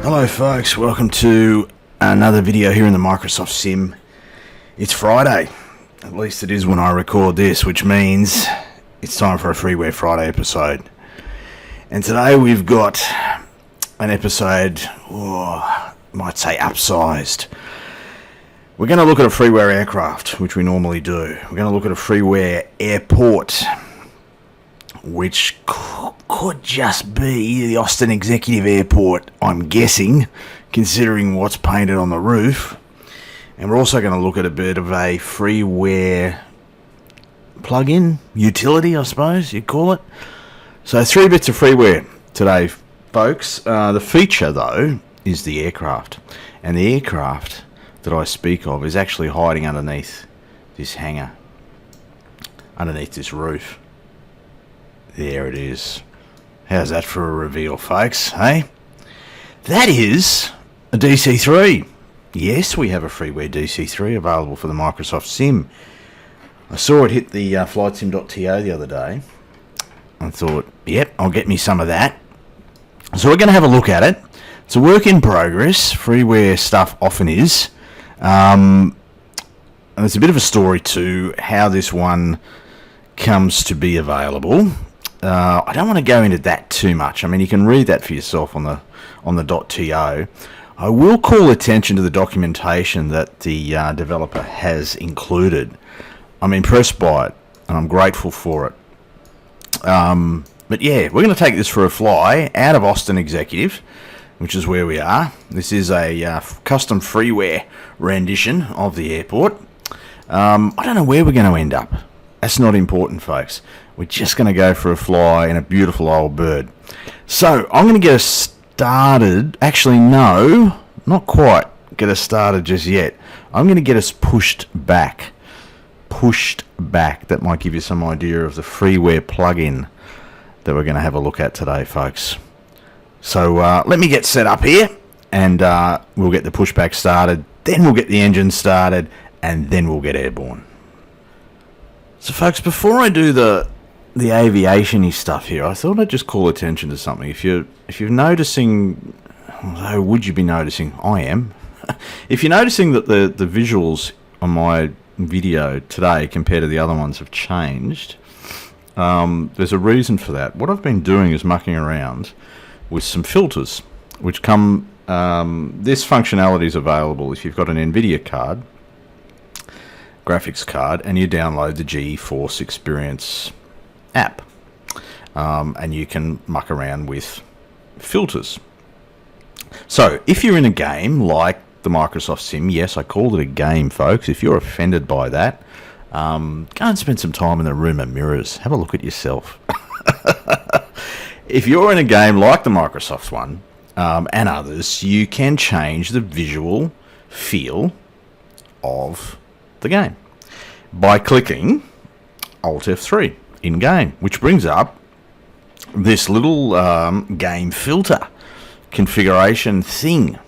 Hello folks, welcome to another video here in the Microsoft Sim. It's Friday, at least it is when I record this, which means it's time for a Freeware Friday episode. And today we've got an episode, I might say upsized. We're going to look at a freeware aircraft, which we normally do. We're going to look at a freeware airport, which could just be the Austin Executive Airport, I'm guessing, considering what's painted on the roof. And we're also going to look at a bit of a freeware plug-in utility, I suppose you'd call it. So 3 bits of freeware today, folks. The feature, though, is the aircraft. And the aircraft that I speak of is actually hiding underneath this hangar, underneath this roof. There it is. How's that for a reveal, folks, hey? That is a DC-3. Yes, we have a freeware DC-3 available for the Microsoft Sim. I saw it hit the flightsim.to the other day. I thought, yep, I'll get me some of that. So we're going to have a look at it. It's a work in progress. Freeware stuff often is. And there's a bit of a story to how this one comes to be available. I don't want to go into that too much. I mean, you can read that for yourself on the .to. I will call attention to the documentation that the developer has included. I'm impressed by it, and I'm grateful for it. But yeah, we're going to take this for a fly out of Austin Executive, which is where we are. This is a custom freeware rendition of the airport. I don't know where we're going to end up. That's not important, folks. We're just going to go for a fly in a beautiful old bird. So I'm going to get us started. Actually, no, not quite get us started just yet. I'm going to get us pushed back. That might give you some idea of the freeware plugin that we're going to have a look at today, folks. So let me get set up here, and we'll get the pushback started. Then we'll get the engine started, and then we'll get airborne. So, folks, before I do the aviation-y stuff here, I thought I'd just call attention to something. If you're noticing, although would you be noticing? I am. If you're noticing that the visuals on my video today compared to the other ones have changed, there's a reason for that. What I've been doing is mucking around with some filters, which come. This functionality is available if you've got an NVidia card, graphics card, and you download the GeForce Experience app, and you can muck around with filters. So if you're in a game like the Microsoft Sim, yes, I called it a game, folks. If you're offended by that, go and spend some time in the room of mirrors. Have a look at yourself. If you're in a game like the Microsoft one and others, you can change the visual feel of the game by clicking Alt F3 in game, which brings up this little game filter configuration thing.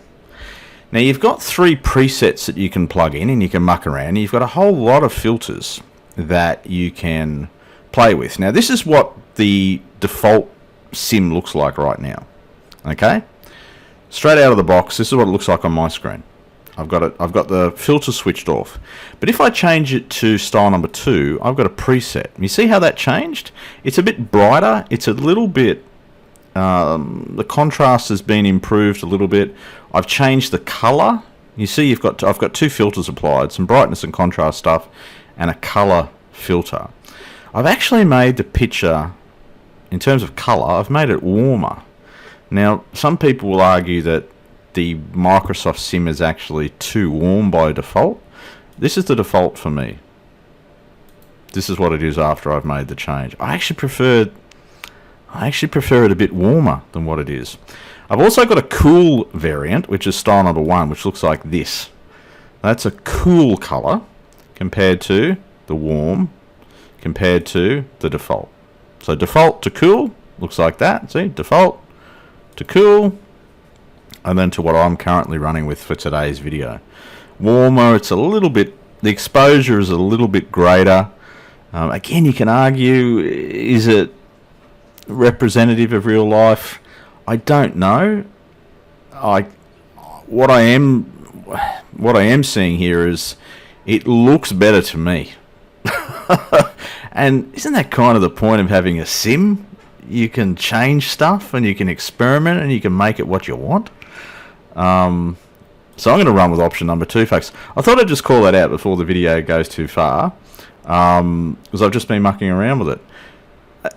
Now you've got 3 presets that you can plug in and you can muck around. You've got a whole lot of filters that you can play with. Now this is what the default sim looks like right now. Okay, straight out of the box, this is what it looks like on my screen. I've got the filter switched off. But if I change it to style number 2, I've got a preset. You see how that changed? It's a bit brighter. It's a little bit, the contrast has been improved a little bit. I've changed the color. You see I've got 2 filters applied, some brightness and contrast stuff, and a color filter. I've actually made the picture, in terms of color, I've made it warmer. Now, some people will argue that the Microsoft Sim is actually too warm by default. This is the default for me. This is what it is after I've made the change. I actually prefer it a bit warmer than what it is. I've also got a cool variant, which is style number 1, which looks like this. That's a cool color compared to the warm, compared to the default. So default to cool looks like that. See, default to cool, and then to what I'm currently running with for today's video. Warmer, it's a little bit, the exposure is a little bit greater. Again, you can argue, is it representative of real life? I don't know. what I am seeing here is it looks better to me. And isn't that kind of the point of having a sim? You can change stuff and you can experiment and you can make it what you want. So I'm going to run with option number 2, folks. I thought I'd just call that out before the video goes too far, because I've just been mucking around with it.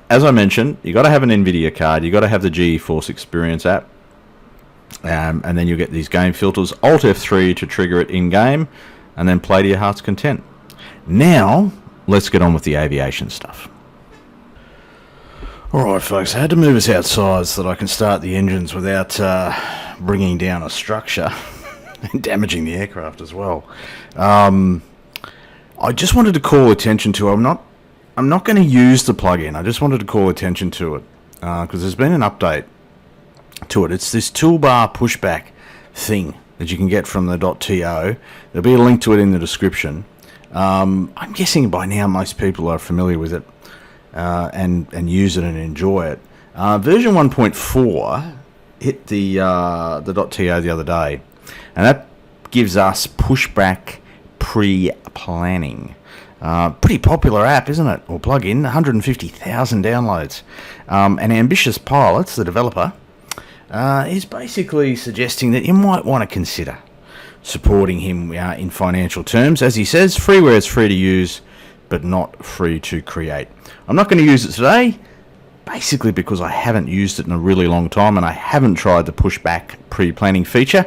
As I mentioned, you got to have an NVidia card, you got to have the GeForce Experience app, and then you'll get these game filters. Alt F3 to trigger it in game, and then play to your heart's content. Now let's get on with the aviation stuff. Alright folks, I had to move us outside so that I can start the engines without bringing down a structure and damaging the aircraft as well. I just wanted to call attention to, I'm not going to use the plugin, I just wanted to call attention to it, because there's been an update to it. It's this Toolbar Pushback thing that you can get from the .to. There'll be a link to it in the description. I'm guessing by now most people are familiar with it and use it and enjoy it. Version 1.4 hit the .to the other day, and that gives us pushback pre-planning. Pretty popular app, isn't it? Or plugin, 150,000 downloads. And Ambitious Pilots, the developer, is basically suggesting that you might want to consider supporting him in financial terms. As he says, freeware is free to use, but not free to create. I'm not going to use it today, basically because I haven't used it in a really long time, and I haven't tried the pushback pre-planning feature.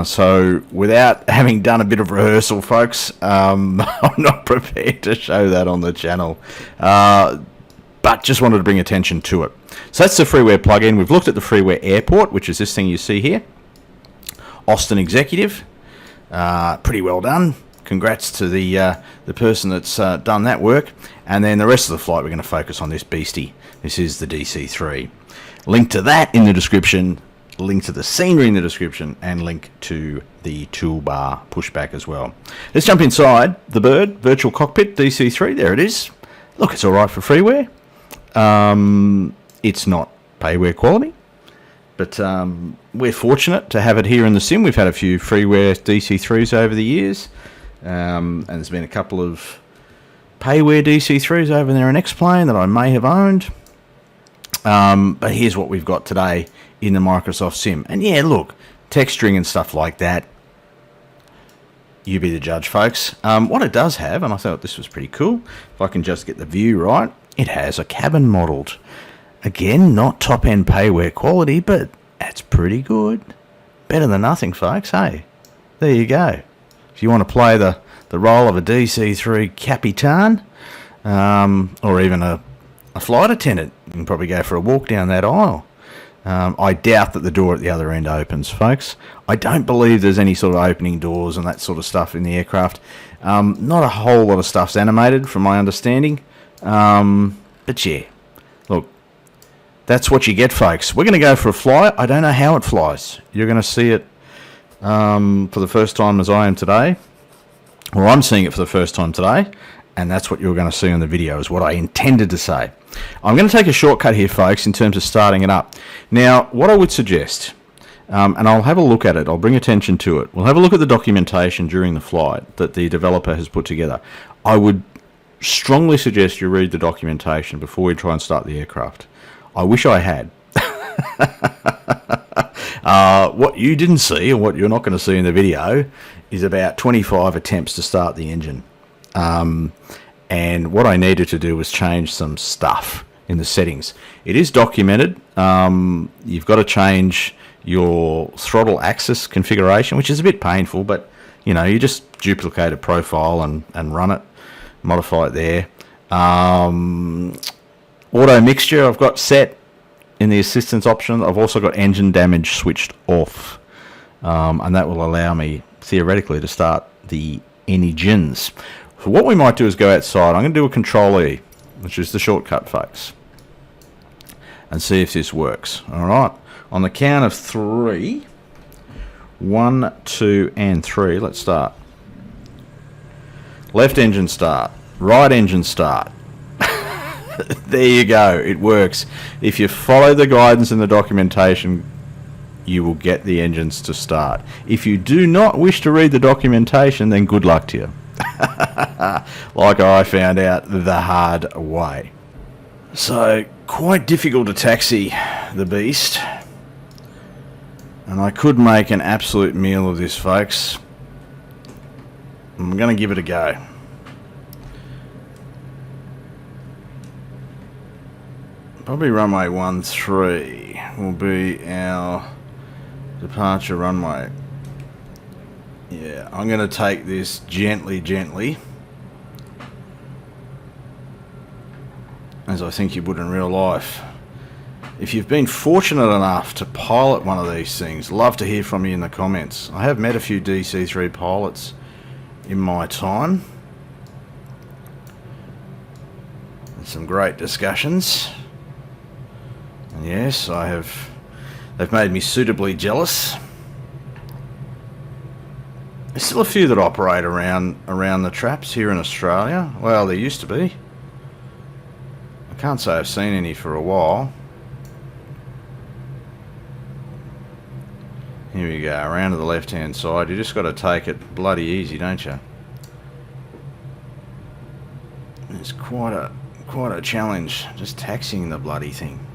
So without having done a bit of rehearsal, folks, I'm not prepared to show that on the channel. But just wanted to bring attention to it. So that's the Freeware plugin. We've looked at the Freeware Airport, which is this thing you see here. Austin Executive, pretty well done. Congrats to the person that's done that work. And then the rest of the flight, we're going to focus on this beastie. This is the DC-3. Link to that in the description, link to the scenery in the description, and link to the Toolbar Pushback as well. Let's jump inside the bird, virtual cockpit, DC-3. There it is. Look, it's all right for freeware. It's not payware quality, but we're fortunate to have it here in the sim. We've had a few freeware DC-3s over the years, and there's been a couple of payware DC-3s over there in X-Plane that I may have owned. But here's what we've got today in the Microsoft Sim. And yeah, look, texturing and stuff like that, you be the judge, folks. What it does have, and I thought this was pretty cool, if I can just get the view right, it has a cabin modelled. Again, not top-end payware quality, but that's pretty good. Better than nothing, folks, hey? There you go. If you want to play the role of a DC-3 Capitan, or even a flight attendant, you can probably go for a walk down that aisle. I doubt that the door at the other end opens, folks. I don't believe there's any sort of opening doors and that sort of stuff in the aircraft. Not a whole lot of stuff's animated, from my understanding. But yeah, look, that's what you get, folks. We're going to go for a fly. I don't know how it flies. You're going to see it for the first time as I am today. Or I'm seeing it for the first time today. And that's what you're going to see on the video, is what I intended to say. I'm going to take a shortcut here, folks, in terms of starting it up. Now, what I would suggest, and I'll have a look at it, I'll bring attention to it. We'll have a look at the documentation during the flight that the developer has put together. I would strongly suggest you read the documentation before we try and start the aircraft. I wish I had. What you didn't see, and what you're not going to see in the video, is about 25 attempts to start the engine. And what I needed to do was change some stuff in the settings. It is documented. You've got to change your throttle axis configuration, which is a bit painful, but you know, you just duplicate a profile and run it, modify it there. Auto mixture I've got set in the assistance option. I've also got engine damage switched off, and that will allow me theoretically to start the engines. So what we might do is go outside. I'm going to do a Control-E, which is the shortcut, folks, and see if this works. All right. On the count of 3, 1, 2, and 3, let's start. Left engine start. Right engine start. There you go. It works. If you follow the guidance in the documentation, you will get the engines to start. If you do not wish to read the documentation, then good luck to you. Like I found out the hard way. So, quite difficult to taxi the beast. And I could make an absolute meal of this, folks. I'm going to give it a go. Probably runway 13 will be our departure runway. Yeah, I'm going to take this gently, as I think you would in real life. If you've been fortunate enough to pilot one of these things, love to hear from you in the comments. I have met a few DC-3 pilots in my time. And some great discussions. And yes, they've made me suitably jealous. There's still a few that operate around the traps here in Australia. Well, there used to be. I can't say I've seen any for a while. Here we go, around to the left hand side. You just got to take it bloody easy, don't you? It's quite a challenge just taxiing the bloody thing.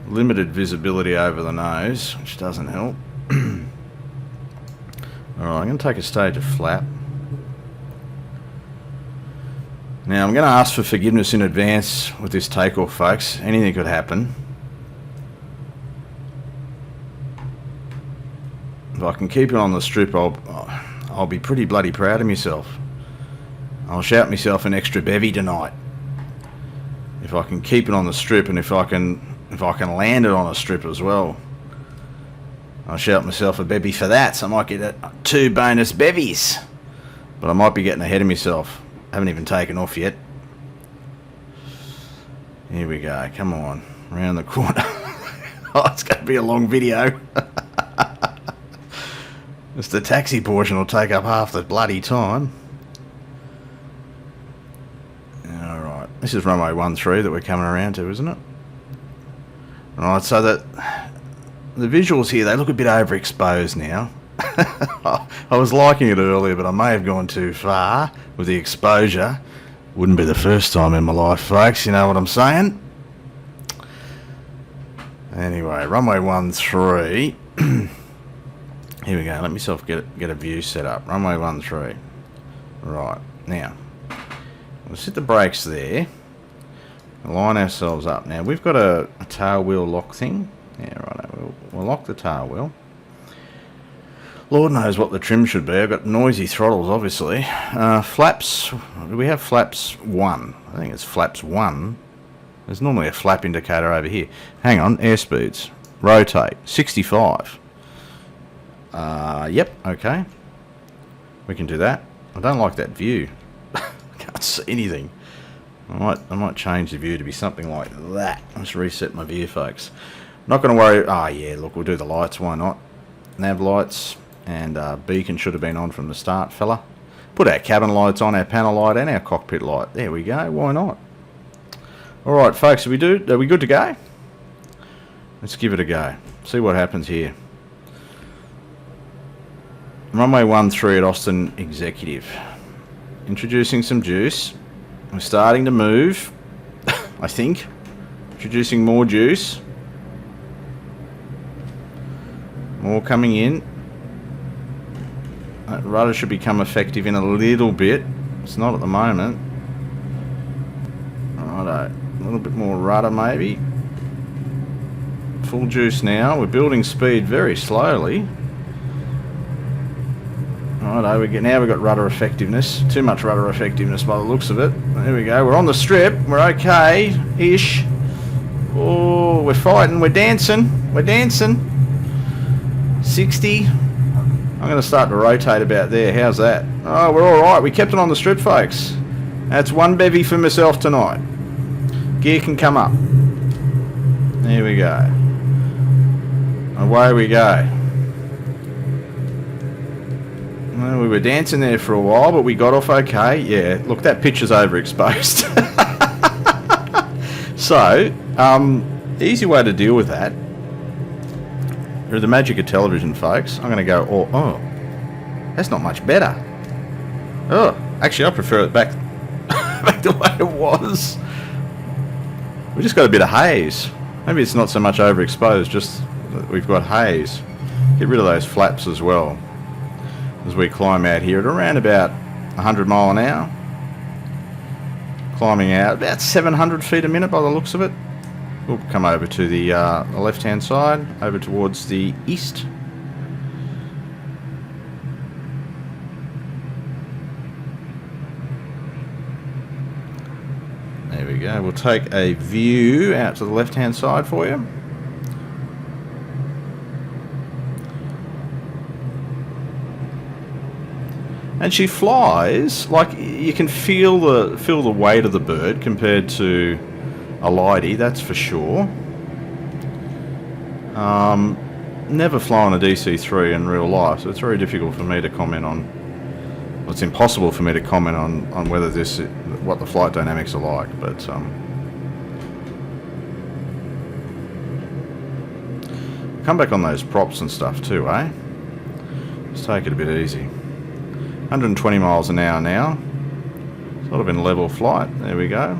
Limited visibility over the nose, which doesn't help. Alright, I'm going to take a stage of flap. Now I'm going to ask for forgiveness in advance with this takeoff, folks. Anything could happen. If I can keep it on the strip, I'll be pretty bloody proud of myself. I'll shout myself an extra bevy tonight. If I can keep it on the strip, and if I can land it on a strip as well, I'll shout myself a bevy for that. So I might get 2 bonus bevies. But I might be getting ahead of myself. Haven't even taken off yet. Here we go. Come on. Around the corner. Oh, it's going to be a long video. Just the taxi portion will take up half the bloody time. Alright, this is runway 13 that we're coming around to, isn't it? Alright, so that the visuals here, they look a bit overexposed now. I was liking it earlier, but I may have gone too far with the exposure. Wouldn't be the first time in my life, folks, you know what I'm saying? Anyway, runway 13. Here we go, let myself get a view set up. Runway 13. Right, now, we'll set the brakes there. Line ourselves up. Now, we've got a tail wheel lock thing. Yeah, right, we'll lock the tail wheel. Lord knows what the trim should be. I've got noisy throttles, obviously. Flaps, do we have flaps 1? I think it's flaps 1. There's normally a flap indicator over here. Hang on, airspeeds. Rotate, 65. Yep, okay. We can do that. I don't like that view. I can't see anything. I might change the view to be something like that. Let's reset my view, folks. Not going to worry. Oh, yeah, look, we'll do the lights. Why not? Nav lights and beacon should have been on from the start, fella. Put our cabin lights on, our panel light and our cockpit light. There we go. Why not? All right, folks, are we good to go? Let's give it a go. See what happens here. Runway 13 at Austin Executive. Introducing some juice. We're starting to move, I think. Introducing more juice. More coming in. That rudder should become effective in a little bit. It's not at the moment. Righto. A little bit more rudder maybe. Full juice now. We're building speed very slowly. Righto, now we've got rudder effectiveness. Too much rudder effectiveness by the looks of it. There we go. We're on the strip. We're okay-ish. Oh, we're fighting. We're dancing. We're dancing. 60. I'm going to start to rotate about there. How's that? Oh, we're all right. We kept it on the strip, folks. That's 1 bevy for myself tonight. Gear can come up. There we go. Away we go. Well, we were dancing there for a while, but we got off okay. Yeah, look, that picture's overexposed. So, the easy way to deal with that through the magic of television, folks, I'm going to go, oh, that's not much better. Oh, actually, I prefer it back, back the way it was. We just got a bit of haze. Maybe it's not so much overexposed, just that we've got haze. Get rid of those flaps as well as we climb out here at around about 100 mile an hour. Climbing out about 700 feet a minute by the looks of it. We'll come over to the left-hand side, over towards the east. There we go. We'll take a view out to the left-hand side for you. And she flies like you can feel the weight of the bird compared to a Lighty, that's for sure. Never flown a DC-3 in real life, so it's very difficult for me to comment on. Well, it's impossible for me to comment on whether what the flight dynamics are like. But come back on those props and stuff too, eh? Just take it a bit easy. 120 miles an hour now, sort of in level flight. There we go.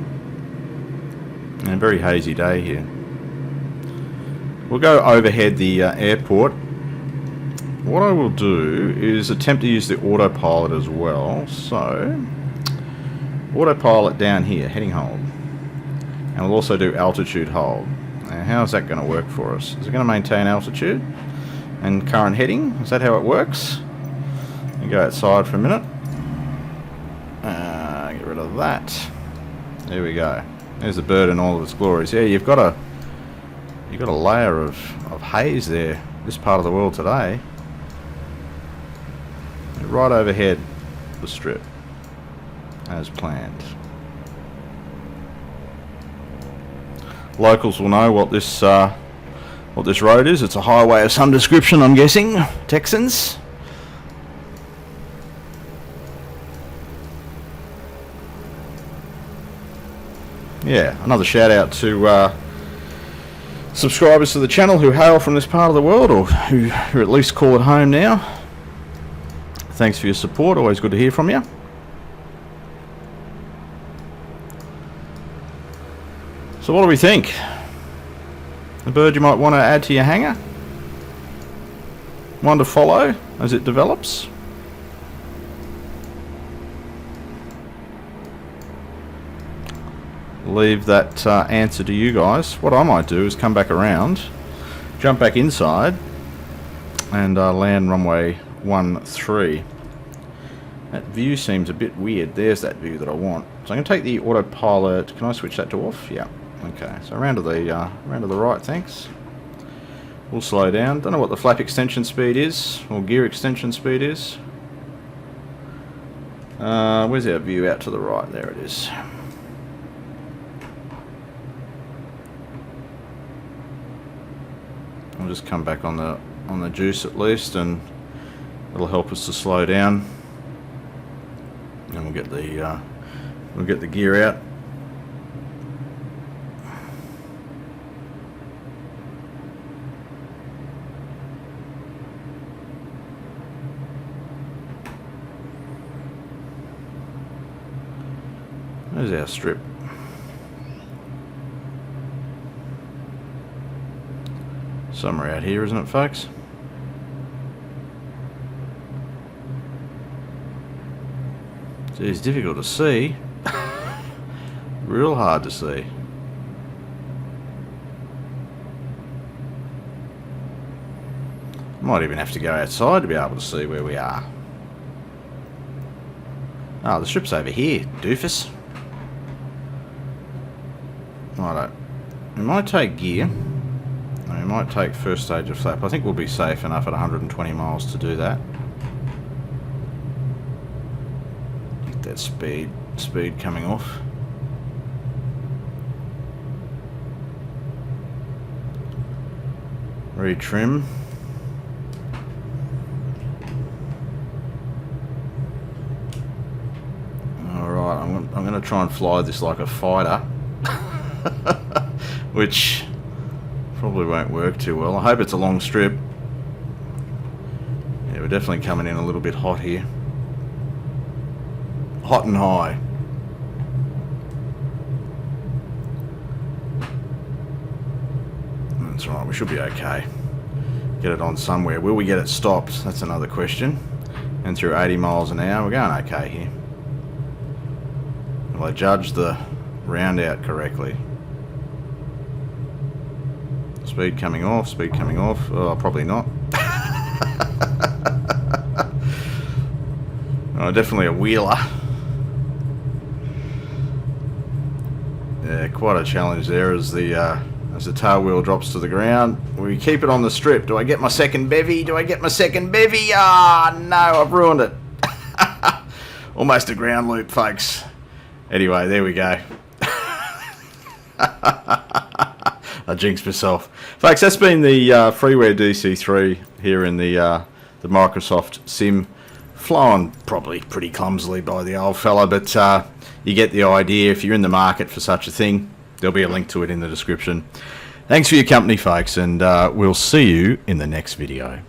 And a very hazy day here. We'll go overhead the airport. What I will do is attempt to use the autopilot as well. So, autopilot down here, heading hold. And we'll also do altitude hold. Now, how's that going to work for us? Is it going to maintain altitude and current heading? Is that how it works? Go outside for a minute. Get rid of that. There we go. There's the bird in all of its glories. Yeah, you've got a layer of haze there. This part of the world today. Right overhead the strip, as planned. Locals will know what this road is. It's a highway of some description, I'm guessing. Texans. Yeah, another shout out to subscribers to the channel who hail from this part of the world, or who at least call it home now. Thanks for your support, always good to hear from you. So what do we think? A bird you might want to add to your hangar? One to follow as it develops? Leave that answer to you guys. What I might do is come back around, jump back inside, and land runway 13. That view seems a bit weird. There's that view that I want. So I'm going to take the autopilot. Can I switch that to off? Yeah. Okay. So around to the right. Thanks. We'll slow down. Don't know what the flap extension speed is, or gear extension speed is. Where's our view out to the right? There it is. I'll just come back on the juice at least, and it'll help us to slow down. And we'll get the gear out. There's our strip. Somewhere out here, isn't it, folks? It's difficult to see. Real hard to see. Might even have to go outside to be able to see where we are. Oh, the strip's over here, doofus. Righto. We might take gear. We might take first stage of flap. I think we'll be safe enough at 120 miles to do that. Get that speed coming off. Retrim. Alright, I'm going to try and fly this like a fighter. Which probably won't work too well. I hope it's a long strip. we're definitely coming in a little bit hot here. Hot and high. That's right, we should be okay. Get it on somewhere. Will we get it stopped? That's another question. And through 80 miles an hour, we're going okay here. Will I judge the round out correctly? Speed coming off, speed coming off. Oh, probably not. Oh, definitely a wheeler. Yeah, quite a challenge there as the tail wheel drops to the ground. We keep it on the strip. Do I get my second bevy? Do I get my second bevy? Ah, no, I've ruined it. Almost a ground loop, folks. Anyway, there we go. I jinxed myself. Folks, that's been the Freeware DC-3 here in the Microsoft Sim. Flown probably pretty clumsily by the old fella, but you get the idea. If you're in the market for such a thing, there'll be a link to it in the description. Thanks for your company, folks, and we'll see you in the next video.